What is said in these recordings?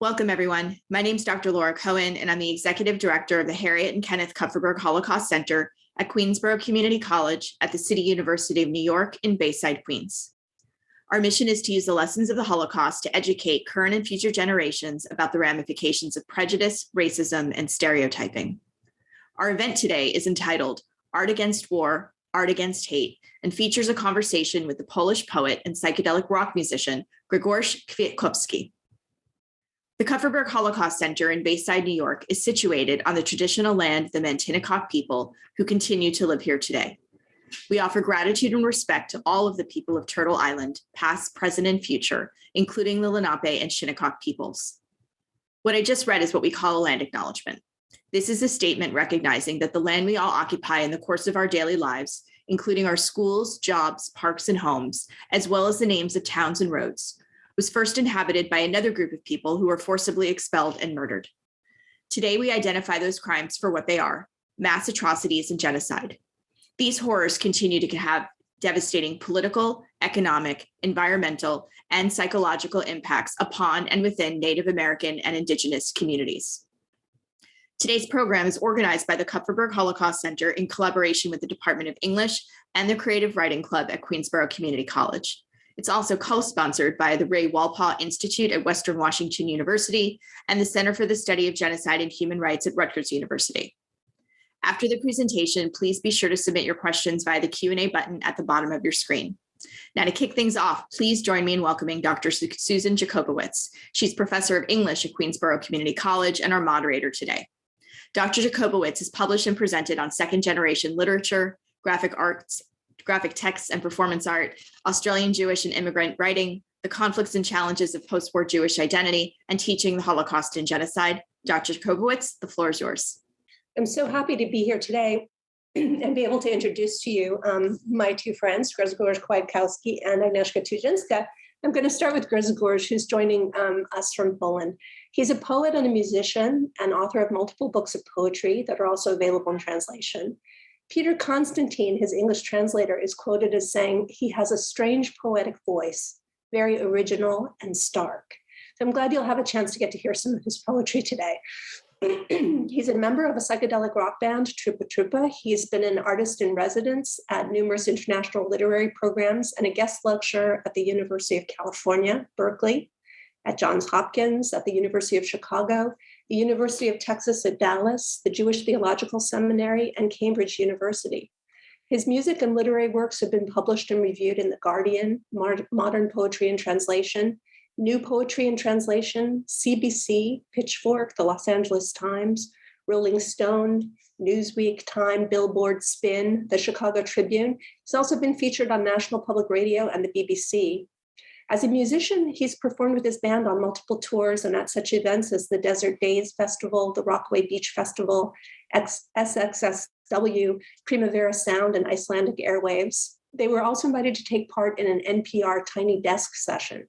Welcome, everyone. My name is Dr. Laura Cohen, and I'm the Executive Director of the Harriet and Kenneth Kupferberg Holocaust Center at Queensborough Community College at the City University of New York in Bayside, Queens. Our mission is to use the lessons of the Holocaust to educate current and future generations about the ramifications of prejudice, racism, and stereotyping. Our event today is entitled Art Against War, Art Against Hate, and features a conversation with the Polish poet and psychedelic rock musician, Grzegorz Kwiatkowski. The Kupferberg Holocaust Center in Bayside, New York is situated on the traditional land of the Mantinecock people who continue to live here today. We offer gratitude and respect to all of the people of Turtle Island, past, present, and future, including the Lenape and Shinnecock peoples. What I just read is what we call a land acknowledgement. This is a statement recognizing that the land we all occupy in the course of our daily lives, including our schools, jobs, parks, and homes, as well as the names of towns and roads, was first inhabited by another group of people who were forcibly expelled and murdered. Today, we identify those crimes for what they are: mass atrocities and genocide. These horrors continue to have devastating political, economic, environmental, and psychological impacts upon and within Native American and Indigenous communities. Today's program is organized by the Kupferberg Holocaust Center in collaboration with the Department of English and the Creative Writing Club at Queensborough Community College. It's also co-sponsored by the Ray Walpaugh Institute at Western Washington University and the Center for the Study of Genocide and Human Rights at Rutgers University. After the presentation, please be sure to submit your questions via the Q&A button at the bottom of your screen. Now, to kick things off, please join me in welcoming Dr. Susan Jacobowitz. She's professor of English at Queensborough Community College and our moderator today. Dr. Jacobowitz has published and presented on second-generation literature, graphic arts, graphic texts and performance art, Australian Jewish and immigrant writing, the conflicts and challenges of post-war Jewish identity, and teaching the Holocaust and genocide. Dr. Jacobowitz, the floor is yours. I'm so happy to be here today and be able to introduce to you my two friends, Grzegorz Kwiatkowski and Agnieszka Tuzinska. I'm going to start with Grzegorz, who's joining us from Poland. He's a poet and a musician and author of multiple books of poetry that are also available in translation. Peter Constantine, his English translator, is quoted as saying he has a strange poetic voice, very original and stark. So I'm glad you'll have a chance to get to hear some of his poetry today. He's a member of a psychedelic rock band, Trupa Trupa. He's been an artist in residence at numerous international literary programs and a guest lecturer at the University of California, Berkeley, at Johns Hopkins, at the University of Chicago, the University of Texas at Dallas, the Jewish Theological Seminary, and Cambridge University. His music and literary works have been published and reviewed in The Guardian, Modern Poetry in Translation, New Poetry in Translation, CBC, Pitchfork, the Los Angeles Times, Rolling Stone, Newsweek, Time, Billboard, Spin, the Chicago Tribune. He's also been featured on National Public Radio and the BBC. As a musician, he's performed with his band on multiple tours and at such events as the Desert Days Festival, the Rockaway Beach Festival, SXSW, Primavera Sound, and Icelandic Airwaves. They were also invited to take part in an NPR Tiny Desk session.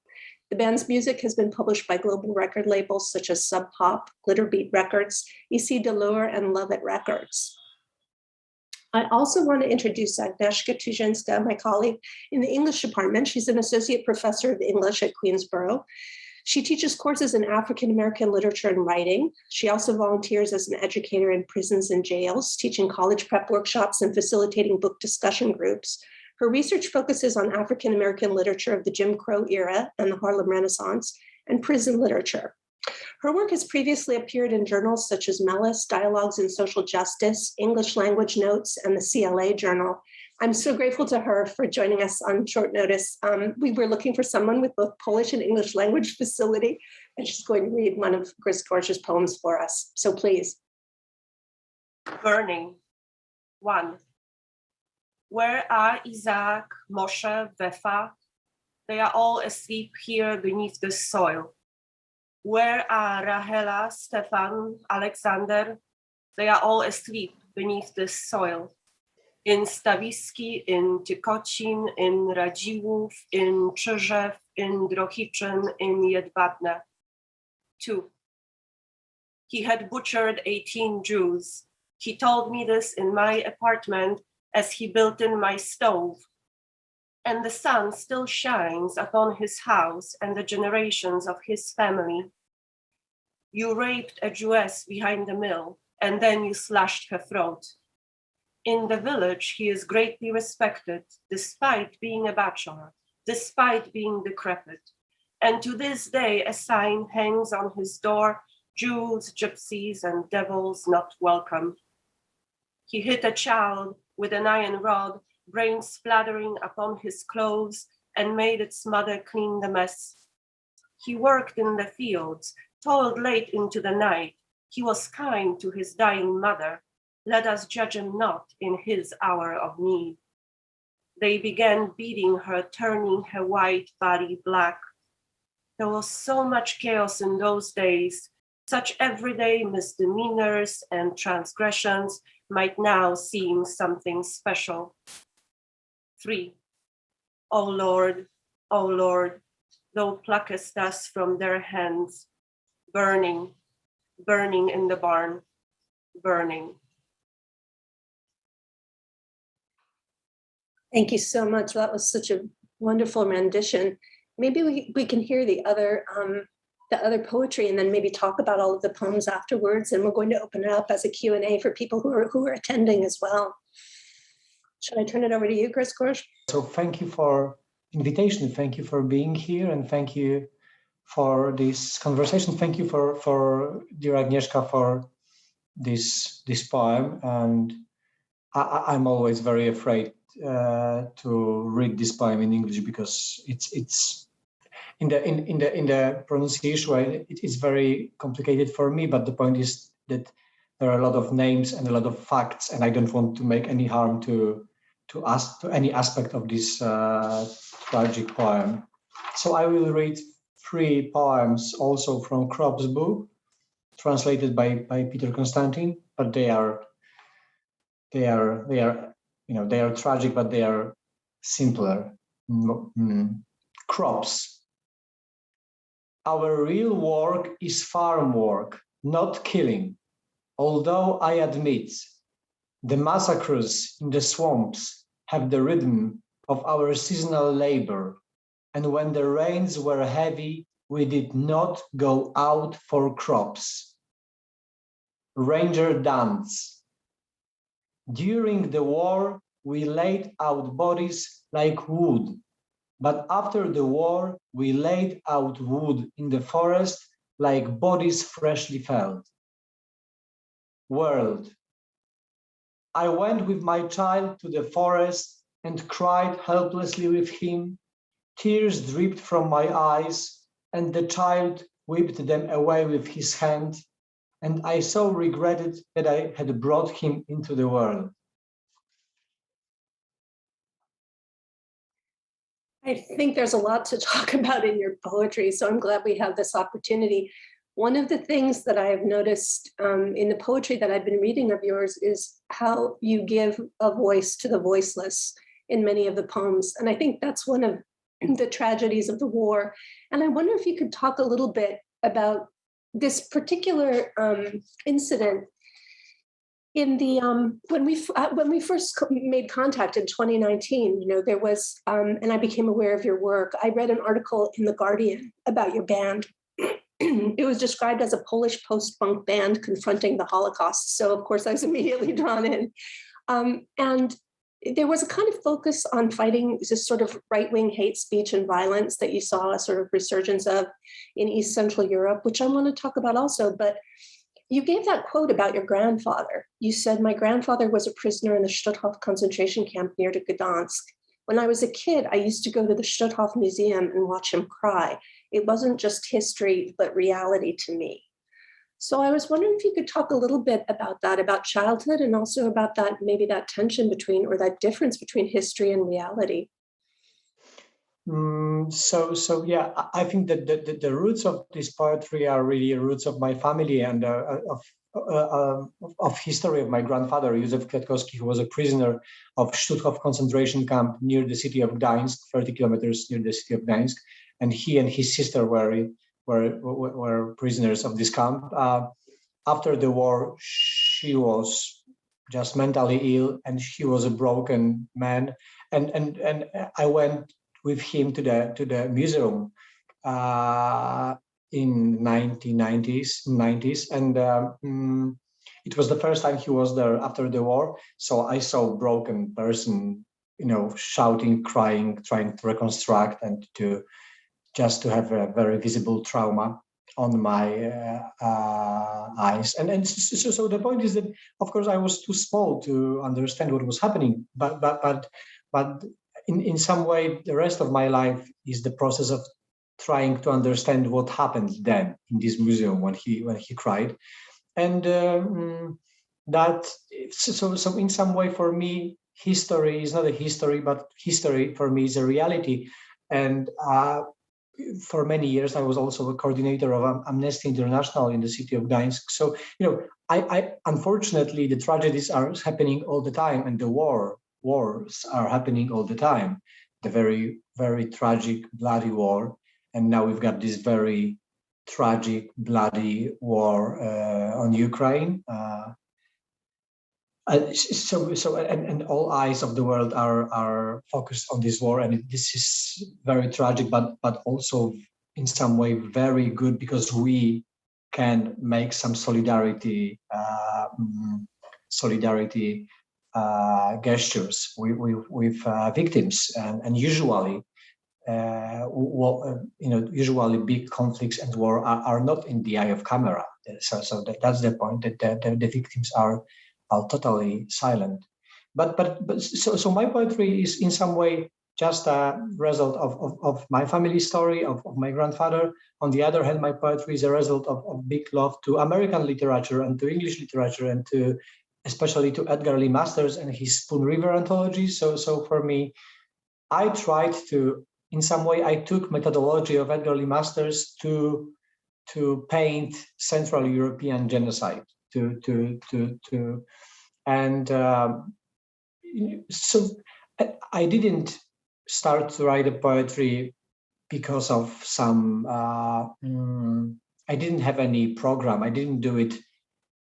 The band's music has been published by global record labels such as Sub Pop, Glitterbeat Records, EC Delure, and Love It Records. I also want to introduce Agnieszka Tuzinska, my colleague in the English department. She's an associate professor of English at Queensborough. She teaches courses in African American literature and writing. She also volunteers as an educator in prisons and jails, teaching college prep workshops and facilitating book discussion groups. Her research focuses on African American literature of the Jim Crow era and the Harlem Renaissance and prison literature. Her work has previously appeared in journals such as Melis, Dialogues in Social Justice, English Language Notes, and the CLA Journal. I'm so grateful to her for joining us on short notice. We were looking for someone with both Polish and English language facility, and she's going to read one of Grzegorz's poems for us. So please. Burning. 1. Where are Isaac, Moshe, Vefa? They are all asleep here beneath the soil. Where are Rahela, Stefan, Alexander? They are all asleep beneath the soil. In Stawiski, in Tykocin, in Radziłów, in Czyżew, in Drohiczyn, in Jedwabne. 2. He had butchered 18 Jews. He told me this in my apartment as he built in my stove. And the sun still shines upon his house and the generations of his family. You raped a Jewess behind the mill, and then you slashed her throat. In the village, he is greatly respected, despite being a bachelor, despite being decrepit. And to this day, a sign hangs on his door, Jews, gypsies, and devils not welcome. He hit a child with an iron rod, brain splattering upon his clothes, and made its mother clean the mess. He worked in the fields, toiled late into the night. He was kind to his dying mother. Let us judge him not in his hour of need. They began beating her, turning her white body black. There was so much chaos in those days. Such everyday misdemeanors and transgressions might now seem something special. 3. O Lord, thou pluckest us from their hands, burning, burning in the barn, burning. Thank you so much. That was such a wonderful rendition. Maybe we can hear the other poetry and then maybe talk about all of the poems afterwards. And we're going to open it up as a Q&A for people who are attending as well. Should I turn it over to you, Grzegorz? So thank you for invitation. Thank you for being here, and thank you for this conversation. Thank you for dear Agnieszka for this poem. And I'm always very afraid to read this poem in English because it's in the pronunciation it is very complicated for me. But the point is that there are a lot of names and a lot of facts, and I don't want to make any harm to any aspect of this tragic poem. So I will read 3 poems also from Krop's book, translated by Peter Constantine, but they are tragic, but they are simpler. Crops. Our real work is farm work, not killing. Although I admit the massacres in the swamps have the rhythm of our seasonal labor, and when the rains were heavy, we did not go out for crops. Ranger dance. During the war, we laid out bodies like wood, but after the war, we laid out wood in the forest like bodies freshly felled. World. I went with my child to the forest and cried helplessly with him. Tears dripped from my eyes, and the child whipped them away with his hand, and I so regretted that I had brought him into the world. I think there's a lot to talk about in your poetry, so I'm glad we have this opportunity. One of the things that I have noticed in the poetry that I've been reading of yours is how you give a voice to the voiceless in many of the poems. And I think that's one of the tragedies of the war. And I wonder if you could talk a little bit about this particular incident in the when we first made contact in 2019. There was and I became aware of your work. I read an article in The Guardian about your band. It was described as a Polish post-punk band confronting the Holocaust. So of course I was immediately drawn in. And there was a kind of focus on fighting this sort of right-wing hate speech and violence that you saw a sort of resurgence of in East Central Europe, which I want to talk about also. But you gave that quote about your grandfather. You said, "My grandfather was a prisoner in the Stutthof concentration camp near to Gdansk. When I was a kid, I used to go to the Stutthof Museum and watch him cry. It wasn't just history, but reality to me." So I was wondering if you could talk a little bit about that, about childhood, and also about that, maybe that tension between, or that difference between history and reality. So yeah, I think that the roots of this poetry are really roots of my family and of history of my grandfather, Grzegorz Kwiatkowski, who was a prisoner of Stutthof concentration camp near the city of Gdańsk, 30 kilometers near the city of Gdańsk, and he and his sister were prisoners of this camp. After the war, she was just mentally ill, and he was a broken man. And I went with him to the museum in 90s, and it was the first time he was there after the war. So I saw a broken person, shouting, crying, trying to reconstruct, and to have a very visible trauma on my eyes. And so the point is that, of course, I was too small to understand what was happening, but in some way, the rest of my life is the process of trying to understand what happened then in this museum when he cried. And that so in some way, for me, history is not a history, but history for me is a reality. And for many years, I was also a coordinator of Amnesty International in the city of Danzig. So, I unfortunately, the tragedies are happening all the time, and the wars are happening all the time. The very, very tragic, bloody war. And now we've got this very tragic, bloody war on Ukraine. And all eyes of the world are focused on this war, and this is very tragic, but also in some way very good, because we can make some solidarity gestures with victims, and usually. Usually big conflicts and war are not in the eye of camera. So that's the point, that the victims are totally silent. But so my poetry is in some way just a result of my family story, of my grandfather. On the other hand, my poetry is a result of big love to American literature and to English literature, and to especially to Edgar Lee Masters and his Spoon River anthology. So for me, I tried to, in some way, I took methodology of Edgar Lee Masters to paint Central European genocide. So I didn't start to write a poetry because of some. I didn't have any program. I didn't do it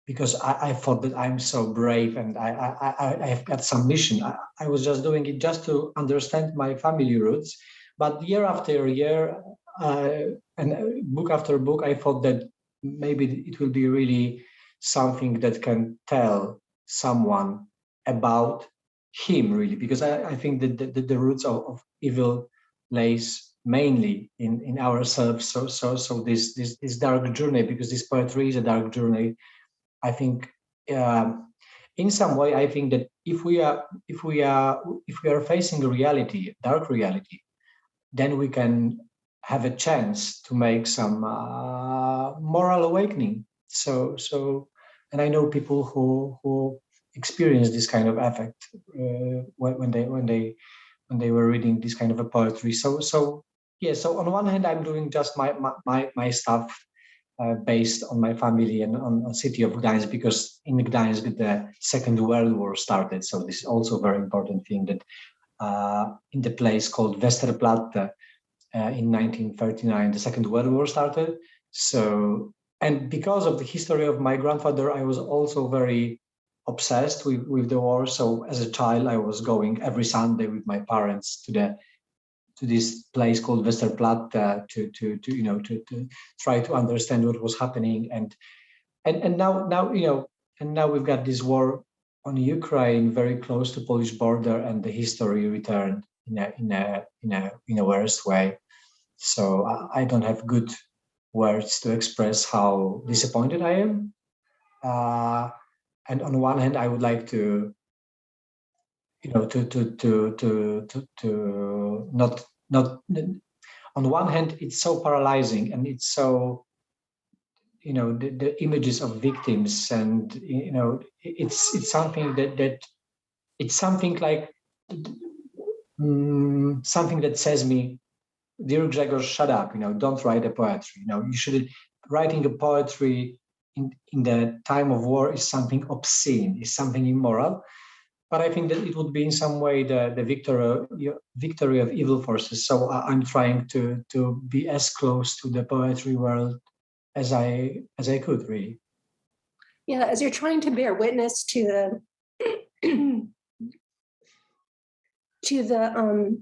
because I thought that I'm so brave and I've got some mission. I was just doing it just to understand my family roots. But year after year, and book after book, I thought that maybe it will be really something that can tell someone about him, really, because I think that the roots of evil lays mainly in ourselves. So this dark journey, because this poetry is a dark journey. I think in some way, I think that if we are facing a reality, dark reality, then we can have a chance to make some moral awakening. So, and I know people who experience this kind of effect when they were reading this kind of a poetry. So yeah. So on one hand, I'm doing just my stuff based on my family and on City of Gdańsk, because in Gdańsk the Second World War started. So this is also a very important thing, that in the place called Westerplatte in 1939, the Second World War started. So, and because of the history of my grandfather, I was also very obsessed with the war. So as a child, I was going every Sunday with my parents to this place called Westerplatte to try to understand what was happening. And now we've got this war on Ukraine, very close to Polish border, and the history returned in a worse way. So I don't have good words to express how disappointed I am. And on one hand, I would like to not on one hand, it's so paralyzing, and it's so the images of victims, and it's something that it's something like something that says me, dear Grzegorz, shut up, don't write a poetry, you should. Writing a poetry in the time of war is something obscene, is something immoral. But I think that it would be in some way the victory of evil forces. So I'm trying to be as close to the poetry world as I could, really. Yeah, as you're trying to bear witness to the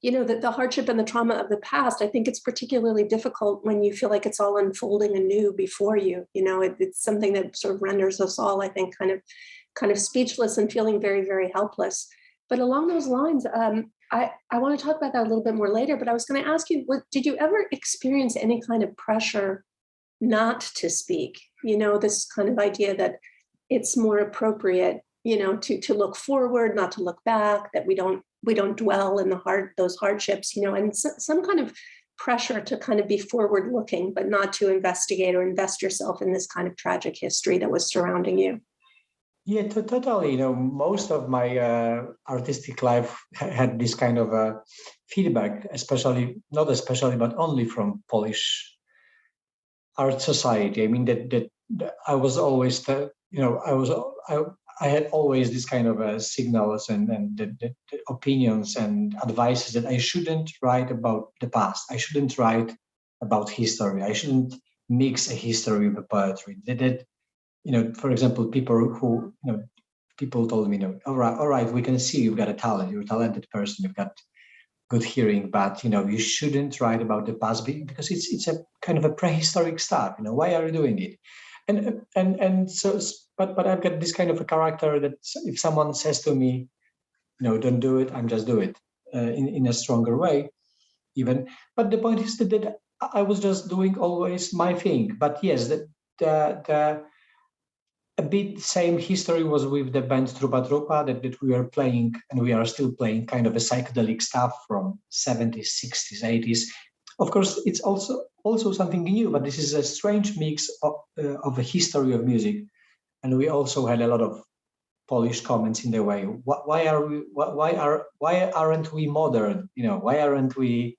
the hardship and the trauma of the past, I think it's particularly difficult when you feel like it's all unfolding anew before you. It's something that sort of renders us all, I think, kind of speechless and feeling very, very helpless. But along those lines, I want to talk about that a little bit more later, but I was going to ask you, did you ever experience any kind of pressure not to speak? This kind of idea that it's more appropriate, to look forward, not to look back, that we don't dwell in those hardships, and some kind of pressure to kind of be forward looking, but not to investigate or invest yourself in this kind of tragic history that was surrounding you. Yeah, totally. Most of my artistic life had this kind of feedback, not especially, but only from Polish art society. I mean, that I was always, I had always this kind of signals and the opinions and advices that I shouldn't write about the past. I shouldn't write about history. I shouldn't mix a history with a poetry. For example, people told me, all right, we can see you've got a talent. You're a talented person. You've got good hearing, but you shouldn't write about the past because it's a kind of a prehistoric stuff. Why are you doing it? And so, but I've got this kind of a character that if someone says to me, don't do it, I'm just do it in a stronger way, even. But the point is that I was just doing always my thing. But yes, the a bit same history was with the band Trupa Trupa that we were playing, and we are still playing kind of a psychedelic stuff from 70s, 60s, 80s. Of course, it's also something new, but this is a strange mix of a history of music. And we also had a lot of Polish comments in the way. Why aren't we modern? Why aren't we,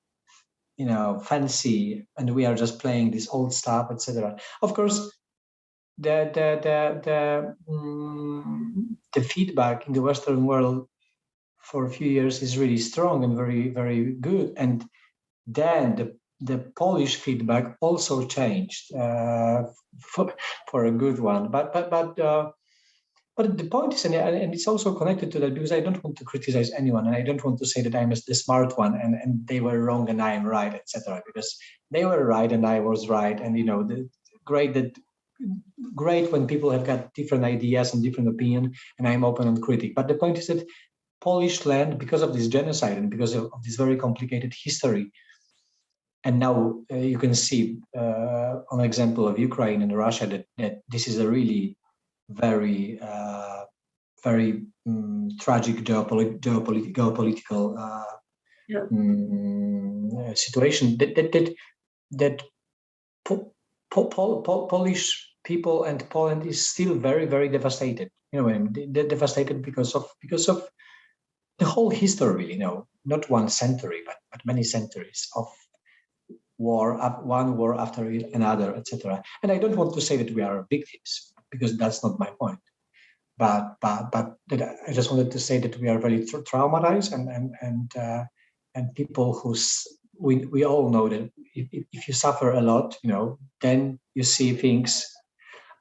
fancy? And we are just playing this old stuff, etc. Of course, the feedback in the Western world for a few years is really strong and very, very good. And then the Polish feedback also changed for a good one. But the point is, and it's also connected to that, because I don't want to criticize anyone, and I don't want to say that I'm the smart one and they were wrong and I am right, etc. Because they were right and I was right, and great when people have got different ideas and different opinion, and I'm open and critic. But the point is that Polish land, because of this genocide and because of this very complicated history, and now you can see on example of Ukraine and Russia that this is a really very tragic geopolitical situation that Polish people and Poland is still very, very devastated. They're devastated because of the whole history. Not one century, but many centuries of war, one war after another, etc. And I don't want to say that we are victims, because that's not my point. But I just wanted to say that we are very traumatized, and people we all know that if you suffer a lot, then you see things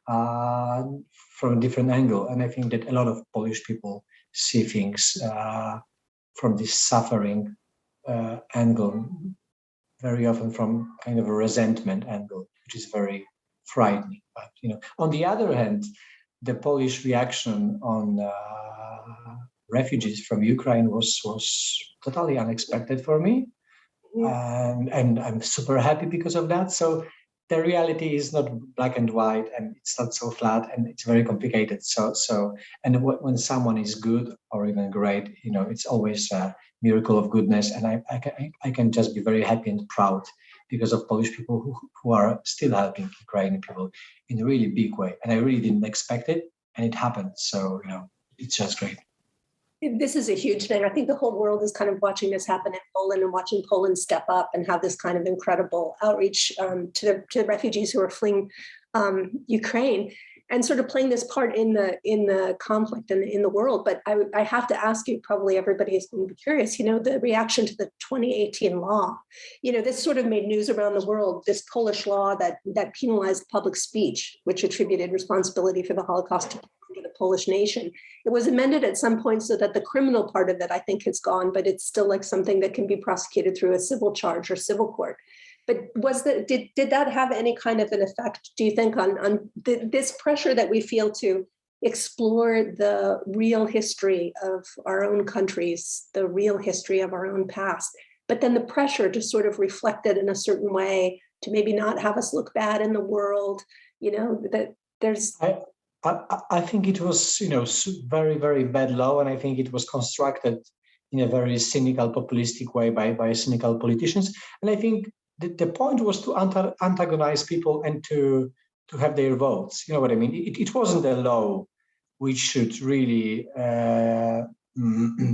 from a different angle. And I think that a lot of Polish people see things from this suffering angle, very often from kind of a resentment angle, which is very frightening. But on the other hand, the Polish reaction on refugees from Ukraine was totally unexpected for me. And I'm super happy because of that. So the reality is not black and white, and it's not so flat, and it's very complicated. And when someone is good or even great, it's always a miracle of goodness. And I can just be very happy and proud because of Polish people who are still helping Ukrainian people in a really big way. And I really didn't expect it, and it happened. So, it's just great. This is a huge thing. I think the whole world is kind of watching this happen in Poland and watching Poland step up and have this kind of incredible outreach to the refugees who are fleeing Ukraine, and sort of playing this part in the conflict and in the world. But I have to ask you, probably everybody is going to be curious, the reaction to the 2018 law. This sort of made news around the world, this Polish law that penalized public speech, which attributed responsibility for the Holocaust to the Polish nation. It was amended at some point so that the criminal part of it, I think, has gone, but it's still like something that can be prosecuted through a civil charge or civil court. But did that have any kind of an effect, do you think, on this pressure that we feel to explore the real history of our own countries, the real history of our own past, but then the pressure to sort of reflect it in a certain way, to maybe not have us look bad in the world, that there's... I think it was, very, very bad law, and I think it was constructed in a very cynical, populistic way by cynical politicians. And I think the point was to antagonize people and to have their votes. You know what I mean? It wasn't a law which should really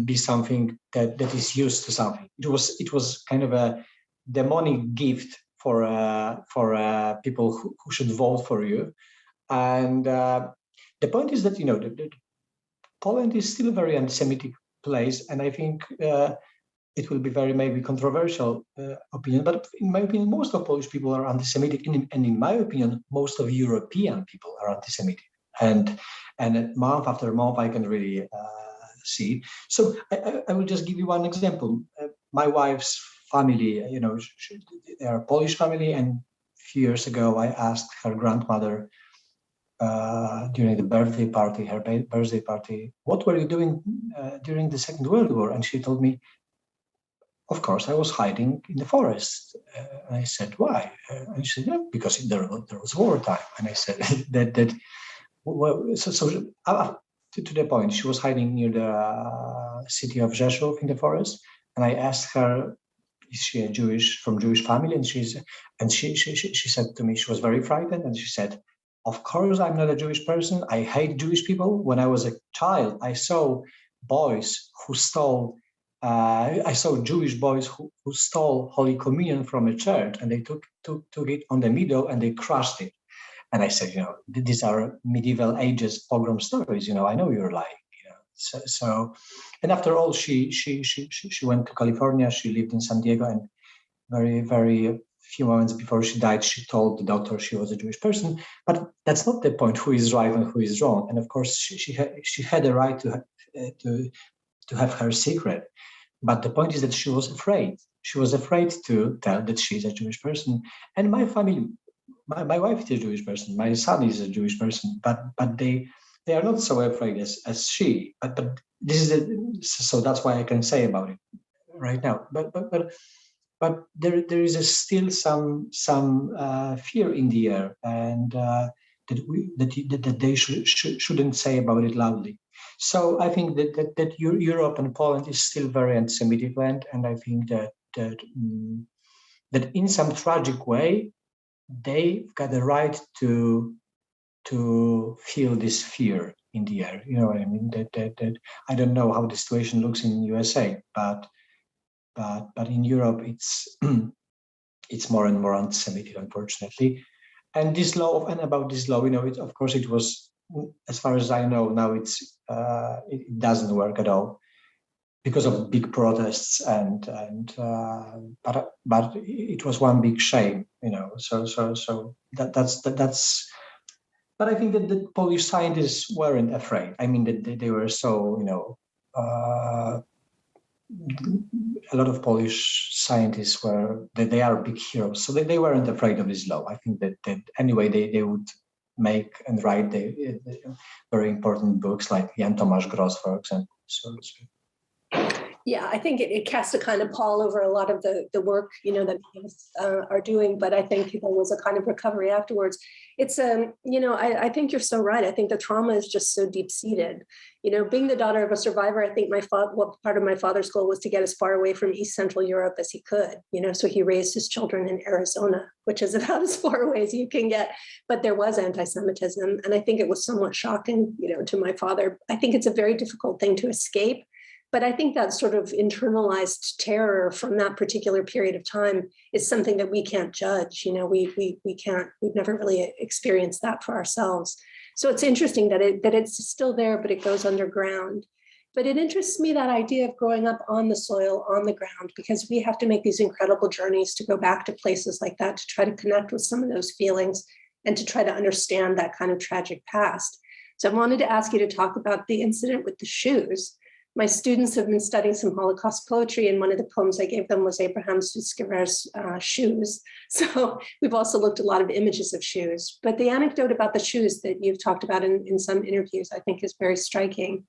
be something that is used to something. It was kind of a demonic gift for people who should vote for you. And the point is that Poland is still a very anti-Semitic place, and I think it will be very maybe controversial opinion, but in my opinion, most of Polish people are anti-Semitic, and in my opinion, most of European people are anti-Semitic, and month after month, I can really see. So I will just give you one example. My wife's family, they are a Polish family, and a few years ago, I asked her grandmother during the birthday party, what were you doing during the Second World War? And she told me, of course, I was hiding in the forest. And I said, why? And she said, yeah, because there was wartime. And I said to the point, she was hiding near the city of Rzeszów in the forest. And I asked her, is she from Jewish family? And she said to me, she was very frightened. And she said, of course, I'm not a Jewish person. I hate Jewish people. When I was a child, I saw boys who stole. I saw Jewish boys who stole Holy Communion from a church, and they took it on the middle and they crushed it. And I said, these are medieval ages pogrom stories. I know you're lying. So, and after all, she went to California. She lived in San Diego, and very, very few moments before she died, she told the doctor she was a Jewish person. But that's not the point. Who is right and who is wrong? And of course, she had a right to have her secret. But the point is that she was afraid. She was afraid to tell that she's a Jewish person. And my family, my wife is a Jewish person. My son is a Jewish person. But they are not so afraid as she. But this is so that's why I can say about it right now. But there is still some fear in the air, and that they shouldn't say about it loudly. So I think that Europe and Poland is still very anti-Semitic land, and I think that in some tragic way they've got the right to feel this fear in the air. You know what I mean? That I don't know how the situation looks in USA, but in Europe it's more and more anti-Semitic, unfortunately. And this law, about this law, of course it was, as far as I know now, it doesn't work at all because of big protests but it was one big shame, So that's. But I think that the Polish scientists weren't afraid. I mean that they were so a lot of Polish scientists they are big heroes, so they weren't afraid of this law. I think that anyway they would make and write the very important books like Jan Tomasz Gross, for example. So yeah, I think it casts a kind of pall over a lot of the work that people are doing, but I think there was a kind of recovery afterwards. It's I think you're so right. I think the trauma is just so deep seated. Being the daughter of a survivor, I think part of my father's goal was to get as far away from East Central Europe as he could. So he raised his children in Arizona, which is about as far away as you can get. But there was anti-Semitism, and I think it was somewhat shocking, to my father. I think it's a very difficult thing to escape. But I think that sort of internalized terror from that particular period of time is something that we can't judge. We've never really experienced that for ourselves. So it's interesting that it's still there, but it goes underground. But it interests me, that idea of growing up on the soil, on the ground, because we have to make these incredible journeys to go back to places like that, to try to connect with some of those feelings and to try to understand that kind of tragic past. So I wanted to ask you to talk about the incident with the shoes. My students have been studying some Holocaust poetry, and one of the poems I gave them was Abraham Sutskever's shoes. So we've also looked at a lot of images of shoes. But the anecdote about the shoes that you've talked about in some interviews, I think is very striking.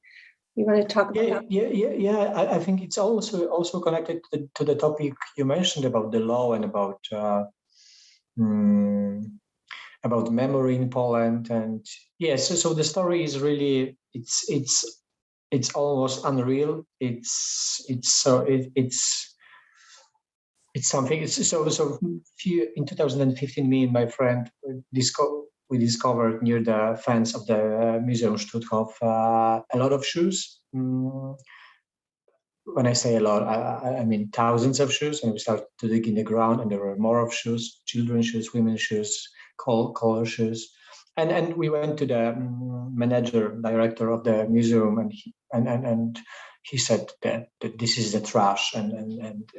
You want to talk about that? Yeah. I think it's also connected to the topic you mentioned about the law and about memory in Poland. And yes, so the story is really it's almost unreal. It's something. In 2015, me and my friend we discovered near the fence of the museum Stutthof a lot of shoes. When I say a lot, I mean thousands of shoes. And we started to dig in the ground, and there were more of shoes: children's shoes, women's shoes, color shoes. And we went to the director of the museum, and he said that this is the trash, and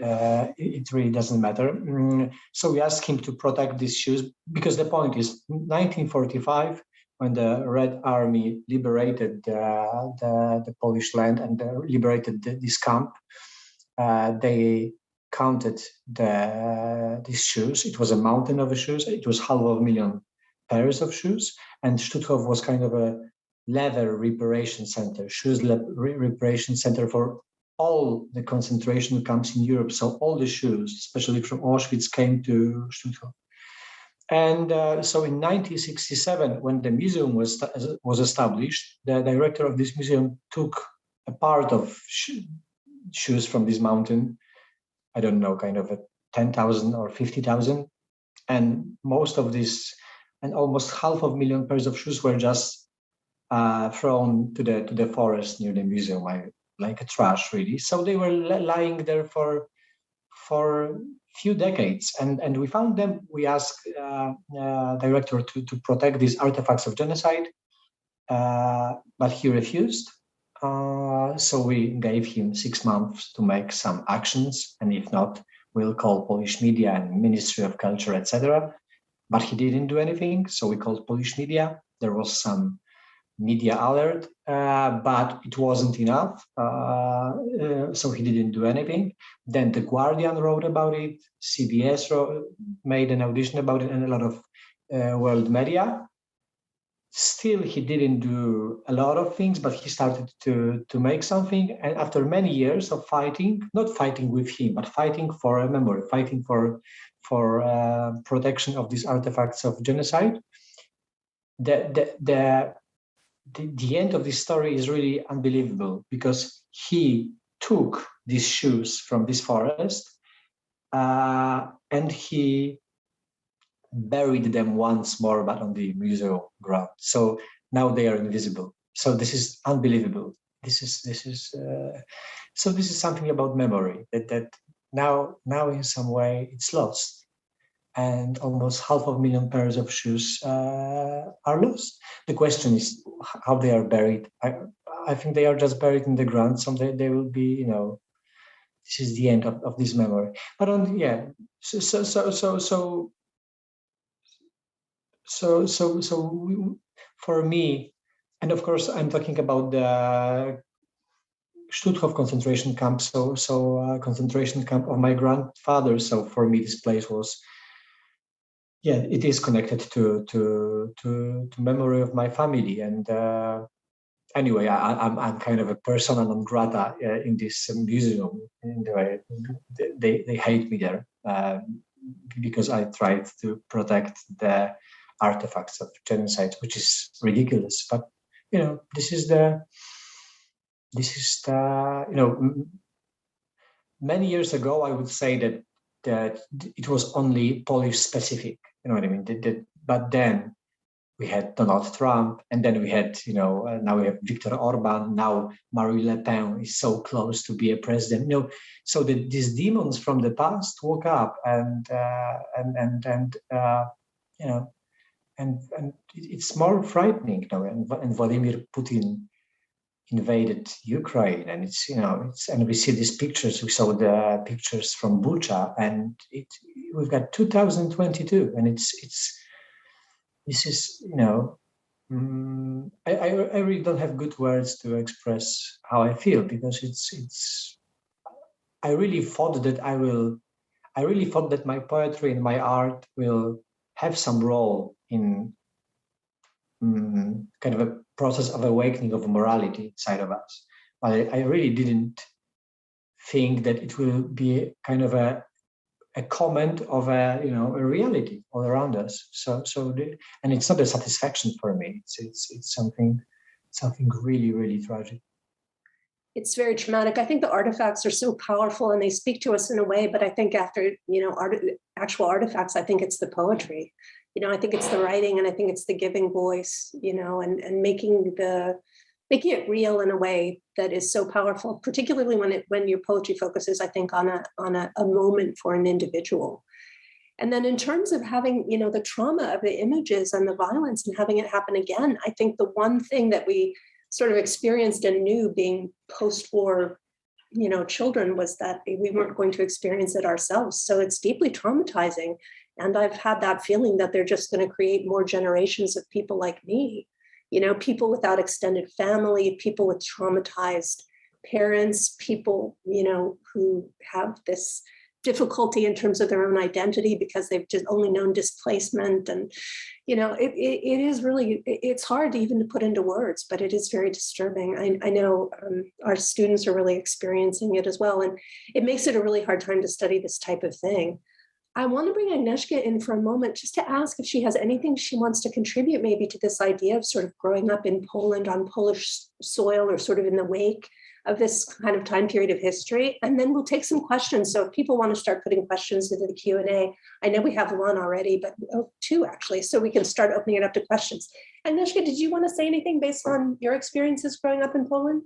it really doesn't matter. So we asked him to protect these shoes, because the point is 1945, when the Red Army liberated the Polish land and liberated this camp, they counted these shoes. It was a mountain of shoes. It was 500,000 pairs of shoes, and Stutthof was kind of a leather reparation center, reparation center for all the concentration camps in Europe. So all the shoes, especially from Auschwitz, came to Stutthof. And so in 1967, when the museum was established, the director of this museum took a part of shoes from this mountain. I don't know, kind of 10,000 or 50,000, and most of this, and almost 500,000 pairs of shoes were just thrown to the forest near the museum, like a trash, really. So they were lying there for few decades, and we found them. We asked director to protect these artifacts of genocide, but he refused. So we gave him 6 months to make some actions, and if not, we'll call Polish media and Ministry of Culture, etc. But he didn't do anything, so we called Polish media. There was some media alert, but it wasn't enough, so he didn't do anything. Then The Guardian wrote about it, CBS made an audition about it, and a lot of world media. Still, he didn't do a lot of things, but he started to make something. And after many years of fighting, not fighting with him, but fighting for a memory, fighting for protection of these artifacts of genocide, the end of this story is really unbelievable, because he took these shoes from this forest and he buried them once more, but on the museum ground. So now they are invisible. So this is unbelievable. This is something about memory that now in some way it's lost, and almost 500,000 pairs of shoes are lost. The question is how they are buried. I think they are just buried in the ground. Someday they will be, this is the end of this memory. But for me, and of course I'm talking about the Stutthof concentration camp. Concentration camp of my grandfather. So for me, this place was, it is connected to memory of my family. And anyway, I'm kind of a persona non grata in this museum. In the way they hate me there because I tried to protect the artifacts of genocide, which is ridiculous. But this is the many years ago, I would say that it was only Polish specific. You know what I mean? But then we had Donald Trump, and then we had, now we have Viktor Orban. Now Marine Le Pen is so close to be a president. So these demons from the past woke up, and it's more frightening. And Vladimir Putin invaded Ukraine, and and we see these pictures. We saw the pictures from Bucha, and we've got 2022, and this is I really don't have good words to express how I feel, because it's. I really thought that my poetry and my art will have some role in kind of a process of awakening of morality inside of us. But I really didn't think that it will be kind of a comment of a a reality all around us. And it's not a satisfaction for me. It's something really tragic. It's very traumatic. I think the artifacts are so powerful and they speak to us in a way, but I think after, actual artifacts, I think it's the poetry. I think it's the writing, and I think it's the giving voice, and making it real in a way that is so powerful, particularly when your poetry focuses, I think, on a moment for an individual. And then in terms of having, the trauma of the images and the violence and having it happen again, I think the one thing that we sort of experienced and knew being post-war, children, was that we weren't going to experience it ourselves. So it's deeply traumatizing. And I've had that feeling that they're just going to create more generations of people like me, people without extended family, people with traumatized parents, people, who have this difficulty in terms of their own identity because they've just only known displacement. And, it is really, it's hard even to put into words, but it is very disturbing. I know our students are really experiencing it as well. And it makes it a really hard time to study this type of thing. I want to bring Agnieszka in for a moment just to ask if she has anything she wants to contribute maybe to this idea of sort of growing up in Poland on Polish soil, or sort of in the wake of this kind of time period of history. And then we'll take some questions. So if people want to start putting questions into the Q&A, I know we have one already, but two actually, so we can start opening it up to questions. Agnieszka, did you want to say anything based on your experiences growing up in Poland?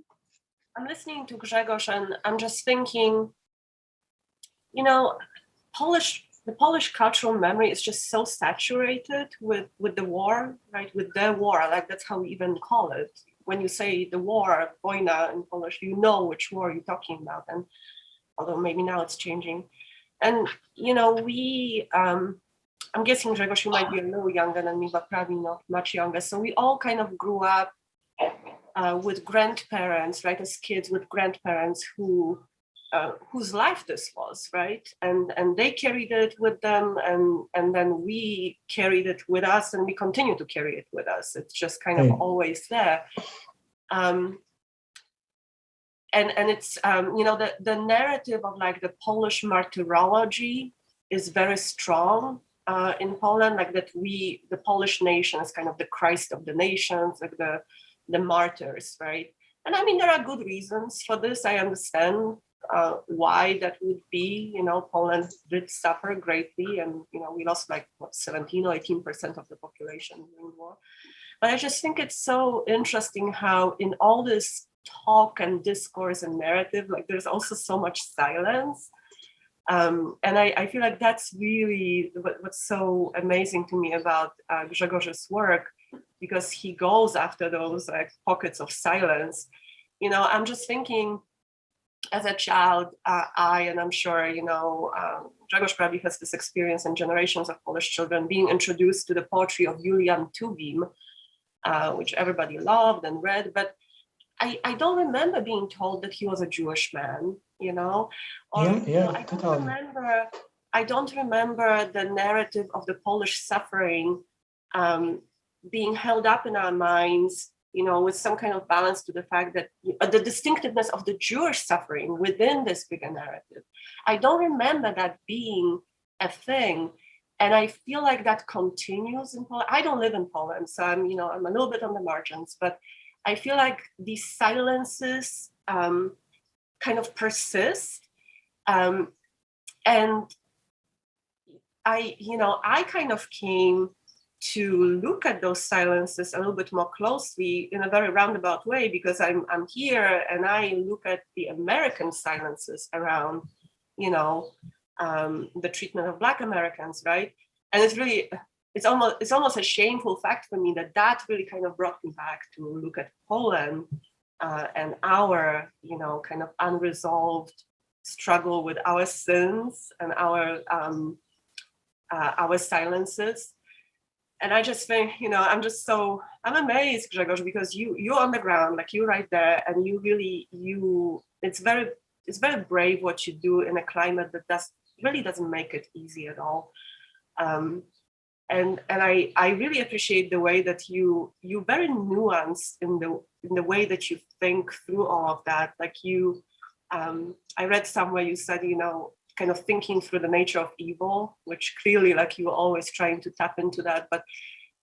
I'm listening to Grzegorz and I'm just thinking, the Polish cultural memory is just so saturated with the war, right? With the war, like that's how we even call it. When you say the war, wojna in Polish, you know which war you're talking about. And although maybe now it's changing. And, I'm guessing, Grzegorz, you might be a little younger than me, but probably not much younger. So we all kind of grew up with grandparents, right? As kids with grandparents whose life this was, right? And they carried it with them, and then we carried it with us, and we continue to carry it with us. It's just kind of always there. And it's, the narrative of like the Polish martyrology is very strong in Poland, like that the Polish nation is kind of the Christ of the nations, like the martyrs, right? And I mean, there are good reasons for this. I understand why that would be. Poland did suffer greatly, and we lost like 17 or 18% of the population during the war. But I just think it's so interesting how in all this talk and discourse and narrative, like there's also so much silence. And I feel like that's really what's so amazing to me about Grzegorz's work, because he goes after those like pockets of silence. I'm just thinking, as a child, and I'm sure, Grzegorz probably has this experience, and generations of Polish children being introduced to the poetry of Julian Tuwim, which everybody loved and read. But I don't remember being told that he was a Jewish man, I don't remember the narrative of the Polish suffering being held up in our minds, with some kind of balance to the fact that the distinctiveness of the Jewish suffering within this bigger narrative. I don't remember that being a thing. And I feel like that continues in Poland. I don't live in Poland, so I'm a little bit on the margins, but I feel like these silences kind of persist. And I kind of came to look at those silences a little bit more closely in a very roundabout way, because I'm here and I look at the American silences around, the treatment of Black Americans, right? And it's almost a shameful fact for me that really kind of brought me back to look at Poland and our, kind of unresolved struggle with our sins and our silences. And I just think, I'm amazed, Grzegorz, because you're on the ground, like you're right there, and it's very brave what you do in a climate that really doesn't make it easy at all. And I really appreciate the way that you very nuanced in the way that you think through all of that. Like I read somewhere you said, kind of thinking through the nature of evil, which clearly like you were always trying to tap into that, but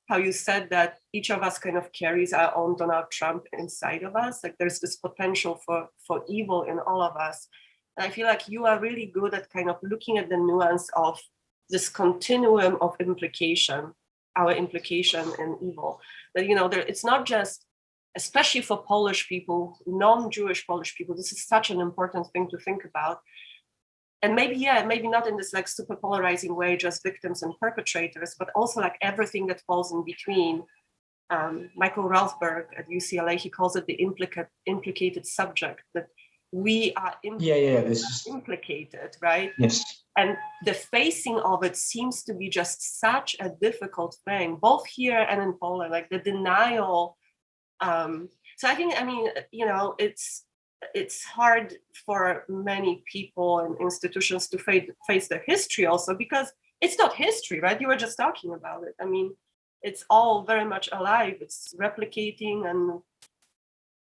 how you said that each of us kind of carries our own Donald Trump inside of us. Like there's this potential for evil in all of us. And I feel like you are really good at kind of looking at the nuance of this continuum of implication, our implication in evil. That, it's not just, especially for Polish people, non-Jewish Polish people, this is such an important thing to think about. And maybe not in this like super polarizing way, just victims and perpetrators, but also like everything that falls in between. Michael Rothberg at UCLA, he calls it the implicated subject, that we are implicated, right? Yes. And the facing of it seems to be just such a difficult thing, both here and in Poland, like the denial. So I think, it's hard for many people and institutions to face their history also, because it's not history, right? You were just talking about it. I mean, it's all very much alive. It's replicating and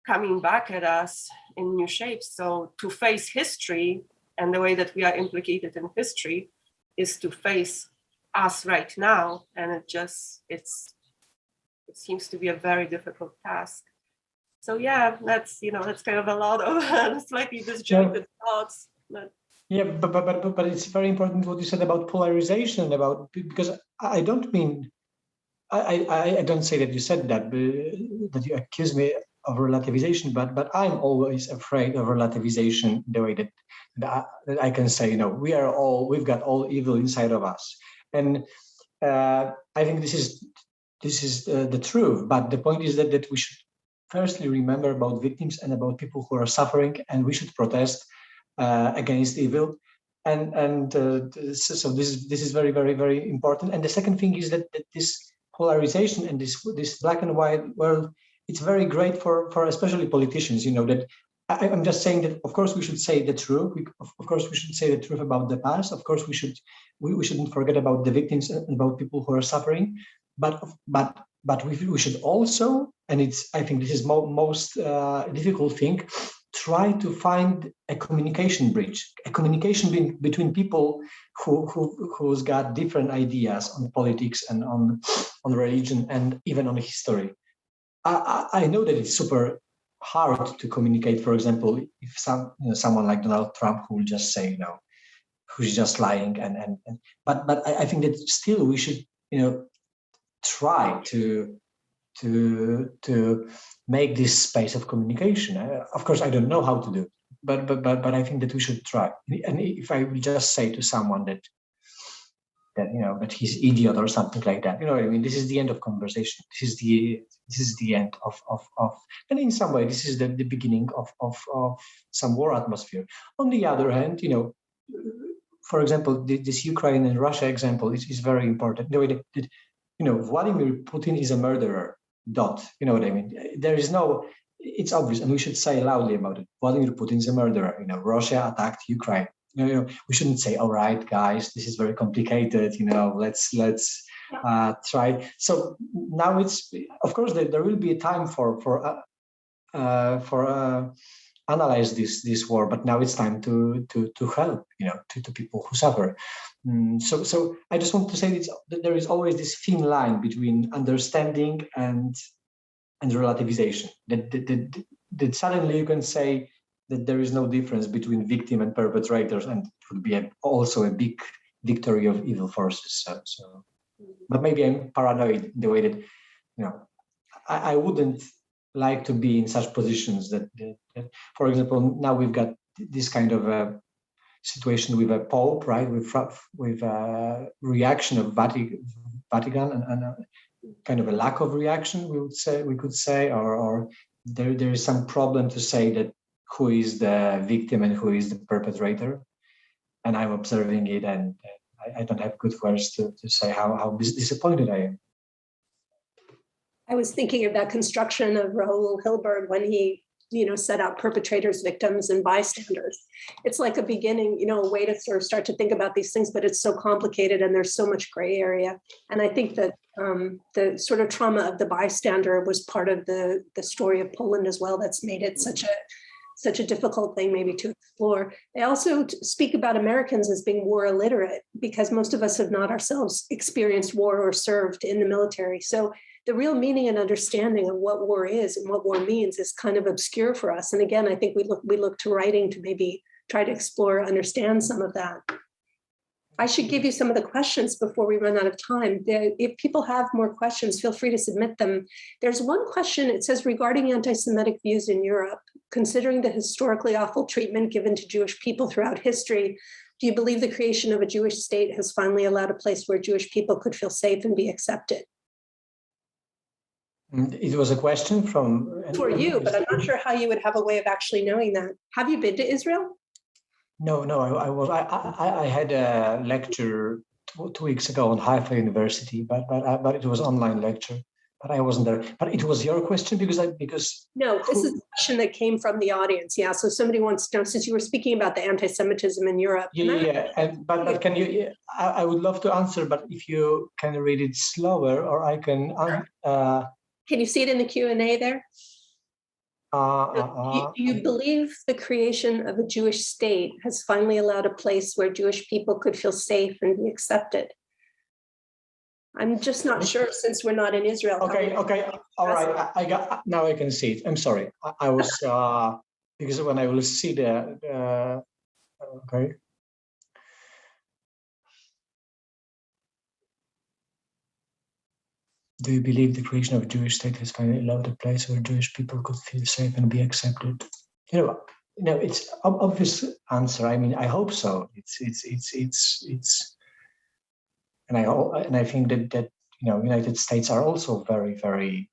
coming back at us in new shapes. So to face history and the way that we are implicated in history is to face us right now. And it seems to be a very difficult task. So yeah, that's kind of a lot of slightly disjointed thoughts. But it's very important what you said about polarization, because I don't mean I don't say that you said that you accuse me of relativization, but I'm always afraid of relativization the way that I can say, we've got all evil inside of us, and I think this is the truth. But the point is that we should firstly remember about victims and about people who are suffering, and we should protest against evil. So this is very, very, very important. And the second thing is that this polarization and this black and white world, it's very great for especially politicians. That I'm just saying that of course we should say the truth. Of course we should say the truth about the past. Of course we shouldn't forget about the victims and about people who are suffering. But we should also, and I think this is most difficult thing, try to find a communication bridge, a communication between people who's got different ideas on politics and on religion and even on history. I know that it's super hard to communicate. For example, if someone like Donald Trump who will just say, who's just lying, but I think that still we should, try to make this space of communication. Of course, I don't know how to do it, but I think that we should try. And if I will just say to someone that that he's idiot or something like that, this is the end of conversation. This is the end of and in some way this is the beginning of some war atmosphere. On the other hand, for example, this Ukraine and Russia example is very important. The way that Vladimir Putin is a murderer. You know what I mean? There is it's obvious, and we should say loudly about it. Vladimir Putin is a murderer. Russia attacked Ukraine. We shouldn't say, all right, guys, this is very complicated. Let's try. So now it's, of course, there will be a time for analyze this war, but now it's time to help, to people who suffer. So I just want to say that there is always this thin line between understanding and relativization. That suddenly you can say that there is no difference between victim and perpetrators, and it would be also a big victory of evil forces. So, but maybe I'm paranoid the way that I wouldn't like to be in such positions that, for example, now we've got this kind of a situation with a Pope, right? With a reaction of Vatican and a kind of a lack of reaction, we could say, or there is some problem to say that who is the victim and who is the perpetrator. And I'm observing it, and I don't have good words to say how disappointed I am. I was thinking of that construction of Raoul Hilberg when he, set out perpetrators, victims, and bystanders. It's like a beginning, a way to sort of start to think about these things, but it's so complicated and there's so much gray area. And I think that the sort of trauma of the bystander was part of the story of Poland as well. That's made it such a difficult thing maybe to explore. They also speak about Americans as being war illiterate because most of us have not ourselves experienced war or served in the military. So the real meaning and understanding of what war is and what war means is kind of obscure for us. And again, I think we look to writing to maybe try to explore, understand some of that. I should give you some of the questions before we run out of time. If people have more questions, feel free to submit them. There's one question, it says, regarding anti-Semitic views in Europe, considering the historically awful treatment given to Jewish people throughout history, do you believe the creation of a Jewish state has finally allowed a place where Jewish people could feel safe and be accepted? It was a question from... For you, but I'm not sure how you would have a way of actually knowing that. Have you been to Israel? No, I had a lecture 2 weeks ago on Haifa University, but it was online lecture. But I wasn't there. But it was your question because no, this is a question that came from the audience. Yeah, so somebody wants to know, since you were speaking about the anti-Semitism in Europe. But can you? I would love to answer, but if you can read it slower, or I can. Can you see it in the Q&A there? Do you believe the creation of a Jewish state has finally allowed a place where Jewish people could feel safe and be accepted? I'm just not sure since we're not in Israel. Okay, all right. I got now. I can see it. I'm sorry. I was because when I will see the okay. Do you believe the creation of a Jewish state has finally allowed a place where Jewish people could feel safe and be accepted? It's obvious answer. I mean, I hope so. And I think that United States are also very, very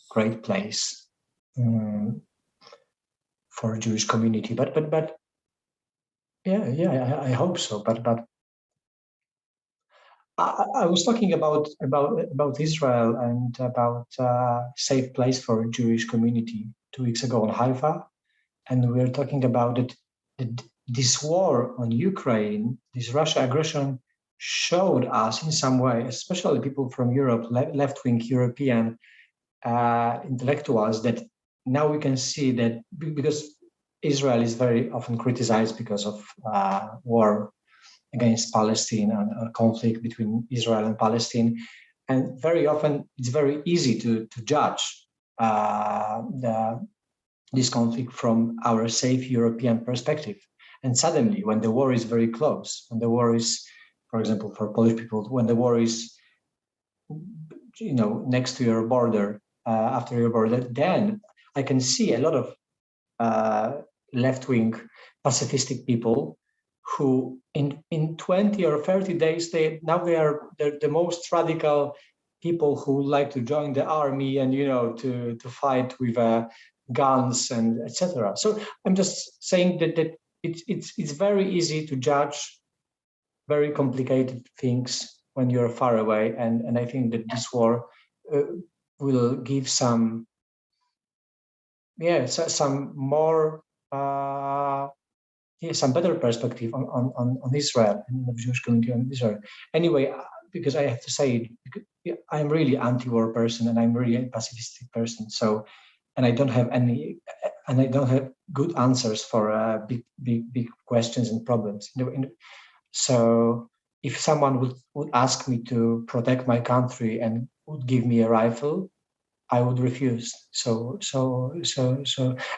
great place for a Jewish community. But I hope so. But I was talking about Israel and about safe place for a Jewish community 2 weeks ago on Haifa, and we were talking about it. This war on Ukraine, this Russia aggression, showed us in some way, especially people from Europe, left-wing European intellectuals, that now we can see that because Israel is very often criticized because of war against Palestine and a conflict between Israel and Palestine. And very often it's very easy to judge this conflict from our safe European perspective. And suddenly, when the war is very close, when the war is, for example, for Polish people, when the war is, next to your border, after your border, then I can see a lot of left-wing pacifistic people who in 20 or 30 days, they're the most radical people who like to join the army and, to fight with guns and etc. So I'm just saying that it's very easy to judge very complicated things when you're far away. And I think that this war will give some more, some better perspective on Israel and the Jewish community on Israel. Anyway, because I have to say, I'm really anti-war person and I'm really a pacifistic person. So, and I don't have good answers for big questions and problems. So, if someone would ask me to protect my country and would give me a rifle, I would refuse. So,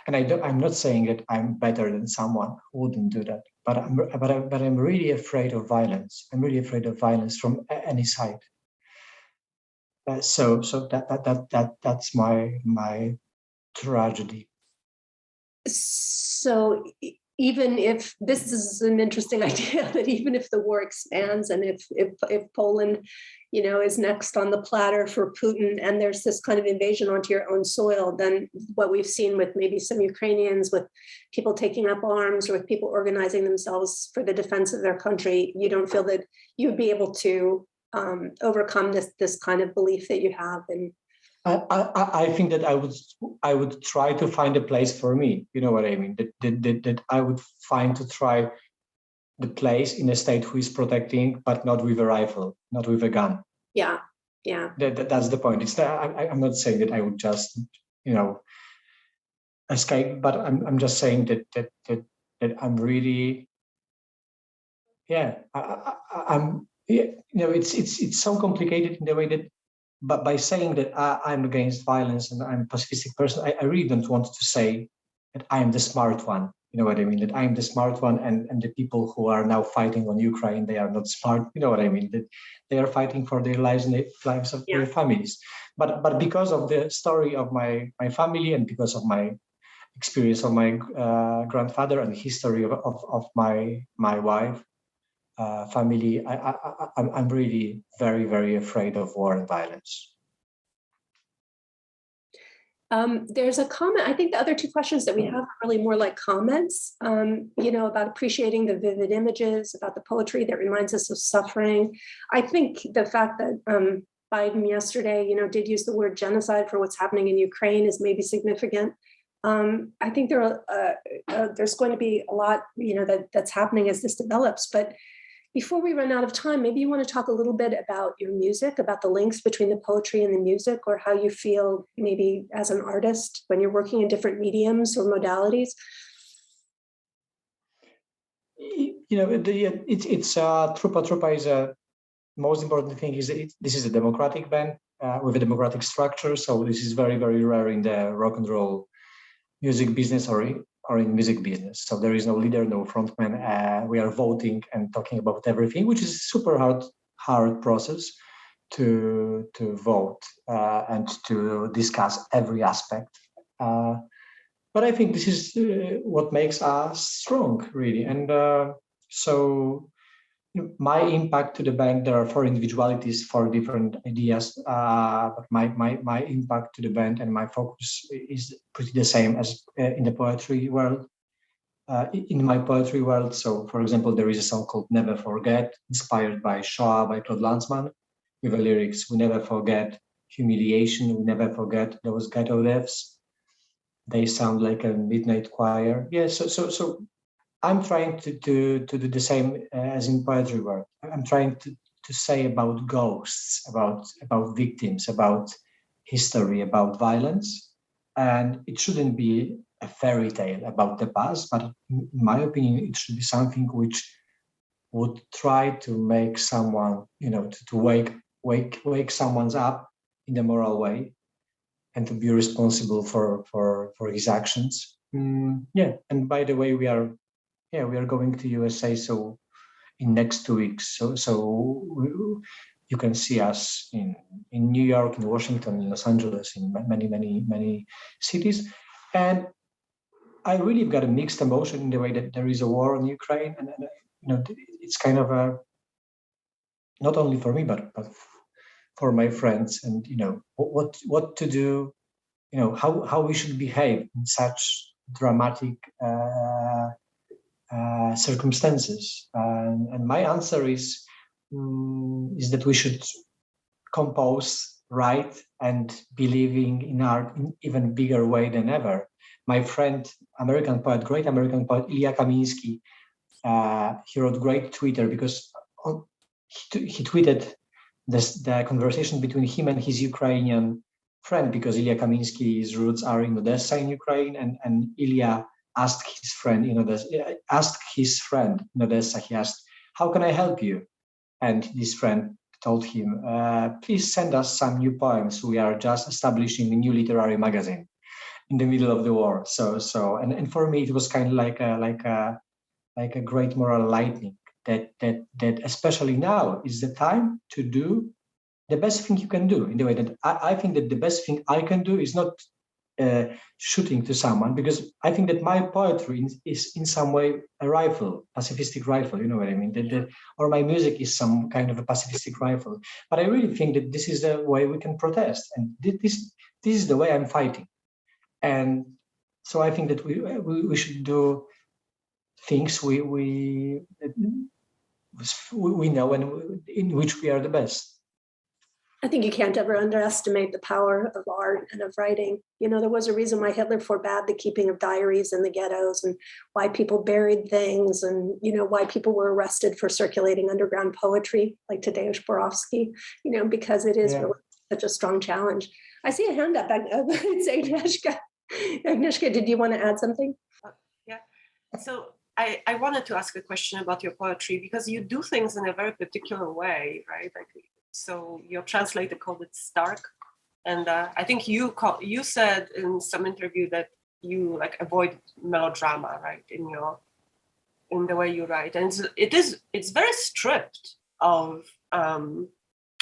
and I'm not saying that I'm better than someone who wouldn't do that. But I'm really afraid of violence. I'm really afraid of violence from any side. So that's my tragedy. So even if this is an interesting idea, that even if the war expands and if Poland, is next on the platter for Putin and there's this kind of invasion onto your own soil, then what we've seen with maybe some Ukrainians, with people taking up arms or with people organizing themselves for the defense of their country, you don't feel that you'd be able to overcome this kind of belief that you have I think that I would try to find a place for me. You know what I mean? That I would find to try the place in a state who is protecting, but not with a rifle, not with a gun. Yeah. That's the point. It's not, I'm not saying that I would just, escape, but I'm just saying that I'm really, I'm, it's so complicated in the way that, but by saying that I'm against violence and I'm a pacifistic person, I really don't want to say that I am the smart one. You know what I mean? That I am the smart one, and the people who are now fighting on Ukraine, they are not smart. You know what I mean? That they are fighting for their lives and the lives of their families. But because of the story of my family and because of my experience of my grandfather and history of my wife, family, I'm really very, very afraid of war and violence. There's a comment. I think the other two questions that we have are really more like comments, about appreciating the vivid images, about the poetry that reminds us of suffering. I think the fact that Biden yesterday, did use the word genocide for what's happening in Ukraine is maybe significant. I think there's going to be a lot, that's happening as this develops. But before we run out of time, maybe you want to talk a little bit about your music, about the links between the poetry and the music, or how you feel maybe as an artist when you're working in different mediums or modalities. It's Trupa Trupa is a most important thing is this is a democratic band with a democratic structure. So this is very, very rare in the rock and roll music business or in music business. So there is no leader, no frontman. We are voting and talking about everything, which is super hard process to vote and to discuss every aspect. But I think this is what makes us strong, really. And so my impact to the band, there are 4 individualities, 4 different ideas, but my impact to the band and my focus is pretty the same as in the poetry world. In my poetry world, so for example, there is a song called Never Forget, inspired by Shoah by Claude Lanzmann, with the lyrics, we never forget humiliation, we never forget those ghetto deaths. They sound like a midnight choir. Yeah, so I'm trying to do the same as in poetry work. I'm trying to say about ghosts, about victims, about history, about violence. And it shouldn't be a fairy tale about the past, but in my opinion, it should be something which would try to make someone, to wake someone up in a moral way and to be responsible for his actions. And by the way, we are going to USA, so in next 2 weeks. So you can see us in New York, in Washington, in Los Angeles, in many cities. And I really got a mixed emotion in the way that there is a war in Ukraine, and it's kind of a not only for me but for my friends, and what to do, how we should behave in such dramatic circumstances, and my answer is that we should compose, write, and believing in art in even bigger way than ever. My friend, great American poet Ilya Kaminsky, he wrote great Twitter because he tweeted the conversation between him and his Ukrainian friend, because Ilya Kaminsky's roots are in Odessa in Ukraine, and Ilya asked his friend in Odessa, he asked, how can I help you? And this friend told him, please send us some new poems. We are just establishing a new literary magazine in the middle of the war. And for me, it was kind of like a great moral lightning that especially now is the time to do the best thing you can do, in the way that I think that the best thing I can do is not shooting to someone, because I think that my poetry is in some way a rifle, pacifistic rifle, you know what I mean? Or my music is some kind of a pacifistic rifle. But I really think that this is the way we can protest, and this is the way I'm fighting. And so I think that we should do things we know and in which we are the best. I think you can't ever underestimate the power of art and of writing. You know, there was a reason why Hitler forbade the keeping of diaries in the ghettos, and why people buried things, and, you know, why people were arrested for circulating underground poetry, like Tadeusz Borowski, you know, because it is really such a strong challenge. I see a hand up. It's Agnieszka. Agnieszka, did you want to add something? Yeah. So I wanted to ask a question about your poetry, because you do things in a very particular way, right? Like, so your translator called it stark, and I think you said in some interview that you like avoid melodrama, right, in the way you write, and it's very stripped of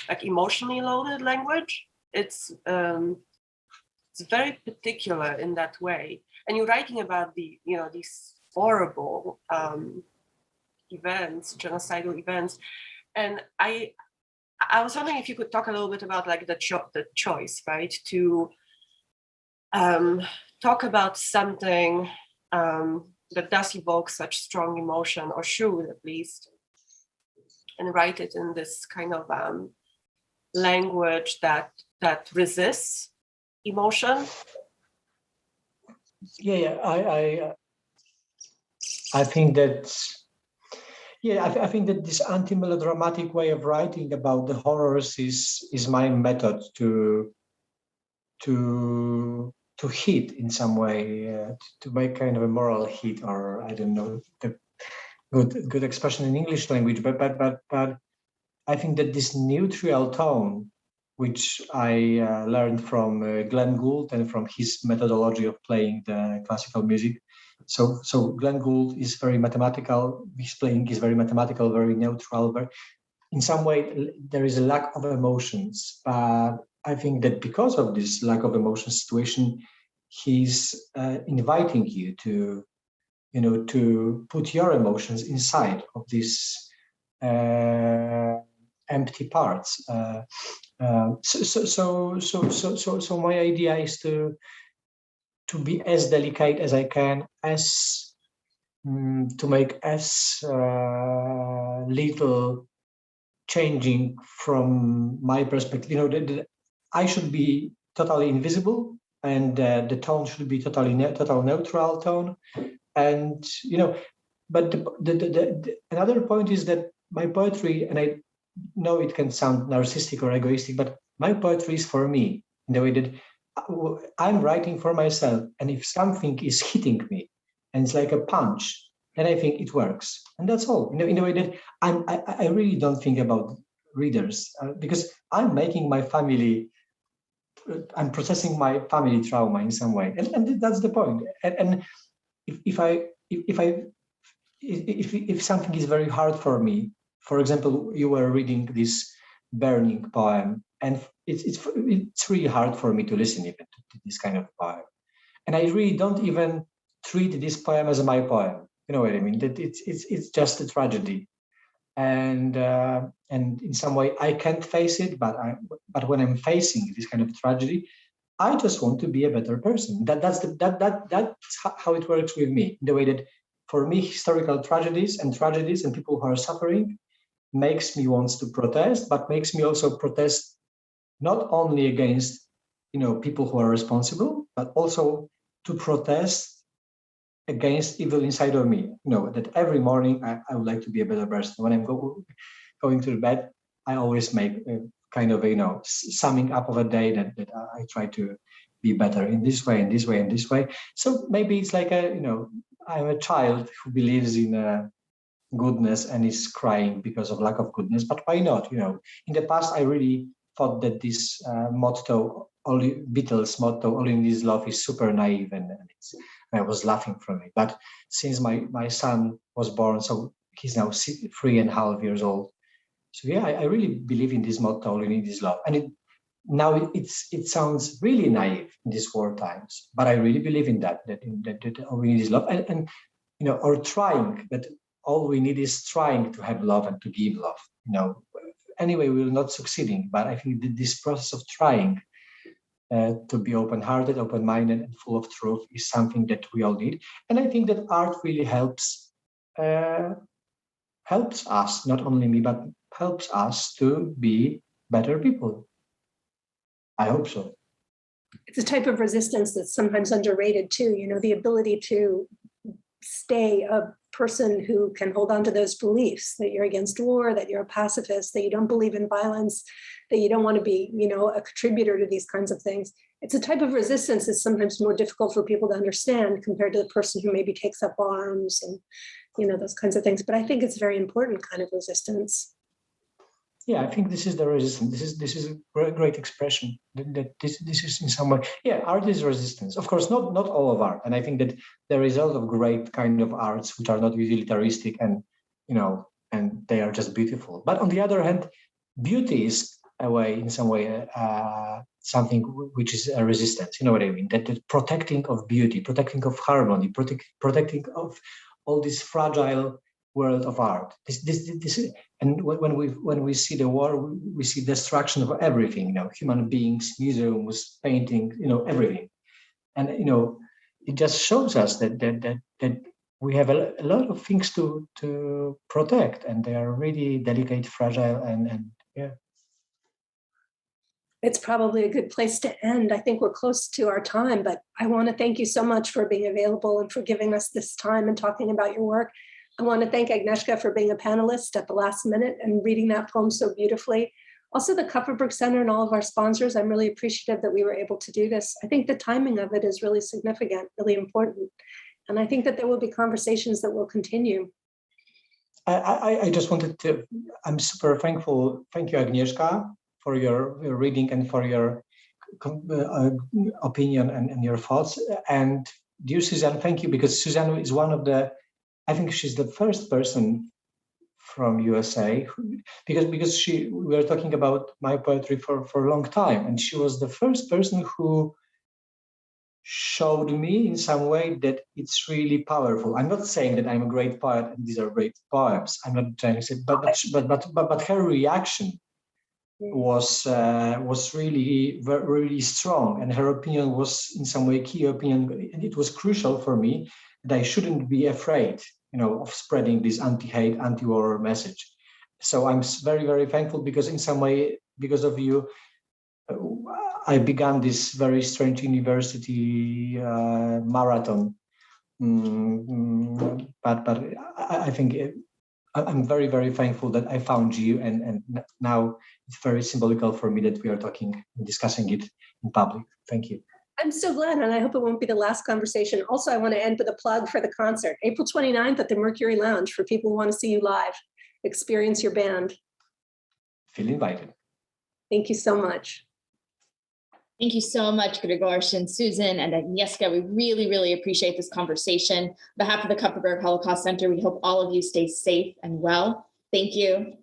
like emotionally loaded language. It's very particular in that way, and you're writing about these horrible events, genocidal events, and I was wondering if you could talk a little bit about like the choice, right, to talk about something that does evoke such strong emotion, or should at least, and write it in this kind of language that resists emotion. I think that. Yeah, I think that this anti-melodramatic way of writing about the horrors is my method to hit in some way, to make kind of a moral hit, or I don't know the good expression in English language, but I think that this neutral tone, which I learned from Glenn Gould and from his methodology of playing the classical music. So Glenn Gould is very mathematical. His playing is very mathematical, very neutral. But in some way, there is a lack of emotions. But I think that because of this lack of emotion situation, he's inviting you to put your emotions inside of these empty parts. So my idea is to be as delicate as I can, as to make as little changing from my perspective. I should be totally invisible, and the tone should be total neutral tone. And but another point is that my poetry, and I know it can sound narcissistic or egoistic, but my poetry is for me, in the way that I'm writing for myself, and if something is hitting me and it's like a punch, then I think it works, and that's all. In a way that I really don't think about readers, because I'm making my family, I'm processing my family trauma in some way, and that's the point. And if something is very hard for me, for example, you were reading this burning poem, and it's really hard for me to listen even to this kind of poem, and I really don't even treat this poem as my poem. You know what I mean? That it's just a tragedy, and in some way I can't face it. But when I'm facing this kind of tragedy, I just want to be a better person. That's how it works with me. The way that for me, historical tragedies and people who are suffering makes me want to protest, but makes me also protest not only against people who are responsible, but also to protest against evil inside of me. That every morning I would like to be a better person. When I'm going to bed, I always make kind of summing up of a day that I try to be better in this way, in this way, in this way. So maybe it's like I'm a child who believes in goodness and is crying because of lack of goodness. But why not? In the past, I really thought that this motto, Beatles motto, "All you need is love," is super naive, and I was laughing from it. But since my son was born, so he's now 3.5 years old. So yeah, I really believe in this motto, "All you need is love," and it sounds really naive in these war times, but I really believe in that all we need is love, and or trying, that all we need is trying to have love and to give love. Anyway, we're not succeeding, but I think that this process of trying to be open-hearted, open-minded, and full of truth is something that we all need. And I think that art really helps us, not only me, but helps us to be better people. I hope so. It's a type of resistance that's sometimes underrated too, the ability to stay a person who can hold on to those beliefs that you're against war, that you're a pacifist, that you don't believe in violence, that you don't want to be, a contributor to these kinds of things. It's a type of resistance that's sometimes more difficult for people to understand compared to the person who maybe takes up arms and, those kinds of things. But I think it's a very important kind of resistance. Yeah, I think this is the resistance. This is a great expression. That this is in some way. Yeah, art is resistance. Of course, not all of art. And I think that there is a lot of great kind of arts which are not utilitaristic and and they are just beautiful. But on the other hand, beauty is in some way something which is a resistance. You know what I mean? That the protecting of beauty, protecting of harmony, protecting of all this fragile world of art. And when we see the war, we see destruction of everything. Human beings, museums, painting, everything. And it just shows us that we have a lot of things to protect, and they are really delicate, fragile, and yeah. It's probably a good place to end. I think we're close to our time, but I want to thank you so much for being available and for giving us this time and talking about your work. I want to thank Agnieszka for being a panelist at the last minute and reading that poem so beautifully. Also, the Kupferberg Center and all of our sponsors, I'm really appreciative that we were able to do this. I think the timing of it is really significant, really important. And I think that there will be conversations that will continue. I just wanted to, I'm super thankful. Thank you, Agnieszka, for your reading and for your opinion and your thoughts. And dear Suzanne, thank you, because Suzanne is one of the, I think she's the first person from USA, because we were talking about my poetry for a long time, and she was the first person who showed me in some way that it's really powerful. I'm not saying that I'm a great poet and these are great poems. I'm not trying to say, but her reaction was really strong, and her opinion was in some way key opinion, and it was crucial for me that I shouldn't be afraid, of spreading this anti-hate, anti-war message. So I'm very, very thankful, because in some way, because of you, I began this very strange university marathon. But I think I'm very, very thankful that I found you, and now it's very symbolical for me that we are talking and discussing it in public. Thank you. I'm so glad, and I hope it won't be the last conversation. Also, I want to end with a plug for the concert, April 29th at the Mercury Lounge, for people who want to see you live, experience your band. Feel invited. Thank you so much. Thank you so much, Grzegorz and Susan and Agnieszka. We really, really appreciate this conversation. On behalf of the Kupferberg Holocaust Center, we hope all of you stay safe and well. Thank you.